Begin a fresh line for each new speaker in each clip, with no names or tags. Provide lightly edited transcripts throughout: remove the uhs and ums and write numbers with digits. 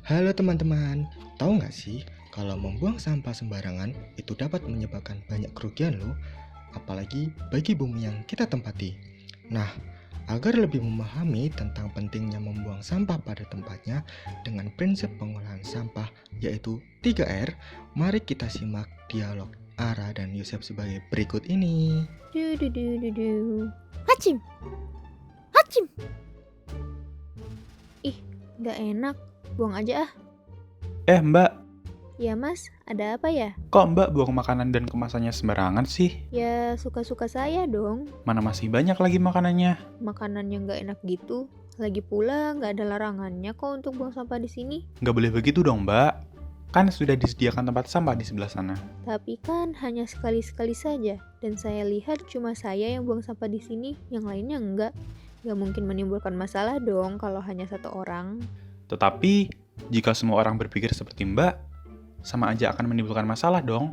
Halo teman-teman, tahu nggak sih kalau membuang sampah sembarangan itu dapat menyebabkan banyak kerugian loh, apalagi bagi bumi yang kita tempati. Nah, agar lebih memahami tentang pentingnya membuang sampah pada tempatnya dengan prinsip pengolahan sampah yaitu 3R, mari kita simak dialog Ara dan Yusuf sebagai berikut ini.
Hacim, hacim. Ih, nggak enak. Buang aja ah.
Mbak,
Ya mas, ada apa ya?
kok Mbak buang makanan dan kemasannya sembarangan sih?
Ya suka-suka saya dong.
Mana masih banyak lagi makanannya?
Makanan yang nggak enak gitu. Lagi pula nggak ada larangannya kok untuk buang sampah di sini.
Nggak boleh begitu dong, Mbak. Kan sudah disediakan tempat sampah di sebelah sana.
Tapi kan hanya sekali-sekali saja. Dan saya lihat cuma saya yang buang sampah di sini, yang lainnya enggak. Nggak mungkin menimbulkan masalah dong kalau hanya satu orang.
Tetapi, jika semua orang berpikir seperti Mbak, sama aja akan menimbulkan masalah dong.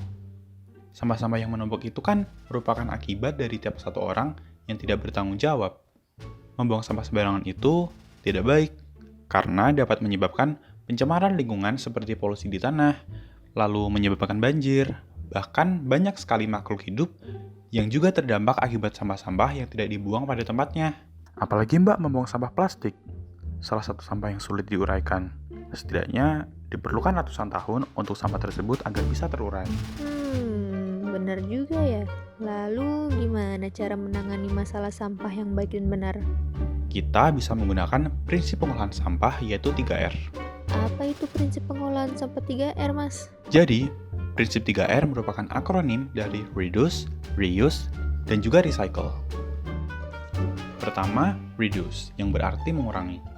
Sampah-sampah yang menumpuk itu kan merupakan akibat dari tiap satu orang yang tidak bertanggung jawab. Membuang sampah sembarangan itu tidak baik, karena dapat menyebabkan pencemaran lingkungan seperti polusi di tanah, lalu menyebabkan banjir, bahkan banyak sekali makhluk hidup yang juga terdampak akibat sampah-sampah yang tidak dibuang pada tempatnya. Apalagi Mbak membuang sampah plastik, salah satu sampah yang sulit diuraikan. Setidaknya diperlukan ratusan tahun untuk sampah tersebut agar bisa terurai.
Benar juga ya. Lalu gimana cara menangani masalah sampah yang baik dan benar?
Kita bisa menggunakan prinsip pengolahan sampah yaitu 3R.
Apa itu prinsip pengolahan sampah 3R, Mas?
Jadi, prinsip 3R merupakan akronim dari reduce, reuse, dan juga recycle. Pertama, reduce, yang berarti mengurangi.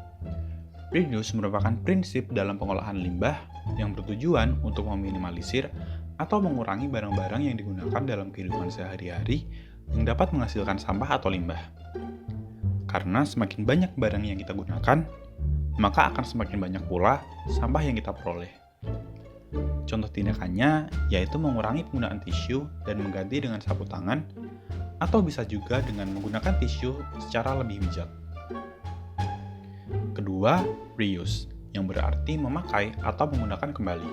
Reduce merupakan prinsip dalam pengolahan limbah yang bertujuan untuk meminimalisir atau mengurangi barang-barang yang digunakan dalam kehidupan sehari-hari yang dapat menghasilkan sampah atau limbah. Karena semakin banyak barang yang kita gunakan, maka akan semakin banyak pula sampah yang kita peroleh. Contoh tindakannya yaitu mengurangi penggunaan tisu dan mengganti dengan sapu tangan, atau bisa juga dengan menggunakan tisu secara lebih bijak. Kedua, reuse, yang berarti memakai atau menggunakan kembali.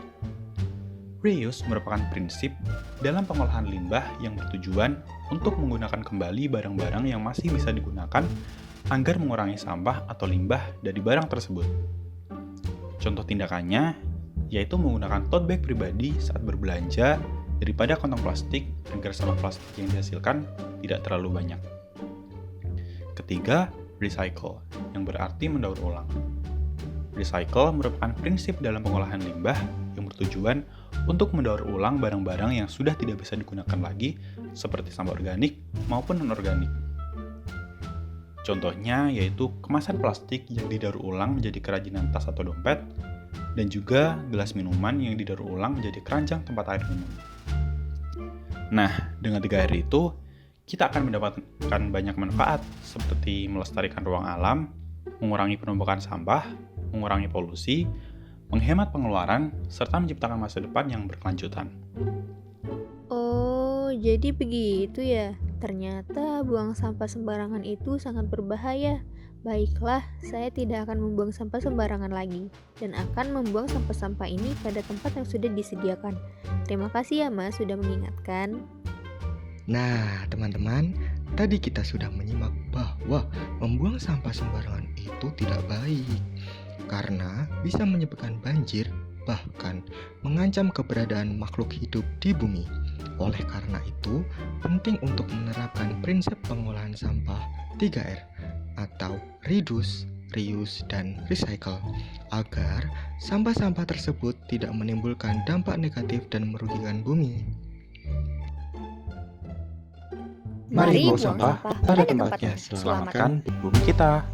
Reuse merupakan prinsip dalam pengolahan limbah yang bertujuan untuk menggunakan kembali barang-barang yang masih bisa digunakan agar mengurangi sampah atau limbah dari barang tersebut. Contoh tindakannya yaitu menggunakan tote bag pribadi saat berbelanja daripada kantong plastik agar sampah plastik yang dihasilkan tidak terlalu banyak. Ketiga, recycle, yang berarti mendaur ulang. Recycle merupakan prinsip dalam pengolahan limbah yang bertujuan untuk mendaur ulang barang-barang yang sudah tidak bisa digunakan lagi seperti sampah organik maupun non-organik. Contohnya yaitu kemasan plastik yang didaur ulang menjadi kerajinan tas atau dompet, dan juga gelas minuman yang didaur ulang menjadi keranjang tempat air minum. Nah, dengan 3R itu, kita akan mendapatkan banyak manfaat seperti melestarikan ruang alam, mengurangi penumpukan sampah, mengurangi polusi, menghemat pengeluaran, serta menciptakan masa depan yang berkelanjutan.
Oh, jadi begitu ya. Ternyata buang sampah sembarangan itu sangat berbahaya. Baiklah, saya tidak akan membuang sampah sembarangan lagi dan akan membuang sampah-sampah ini pada tempat yang sudah disediakan. Terima kasih ya Mas sudah mengingatkan.
Nah, teman-teman, tadi kita sudah menyimak bahwa membuang sampah sembarangan itu tidak baik karena bisa menyebabkan banjir, bahkan mengancam keberadaan makhluk hidup di bumi. Oleh karena itu, penting untuk menerapkan prinsip pengolahan sampah 3R atau reduce, reuse, dan recycle agar sampah-sampah tersebut tidak menimbulkan dampak negatif dan merugikan bumi.
Mari buang sampah pada tempatnya. Selamatkan bumi kita.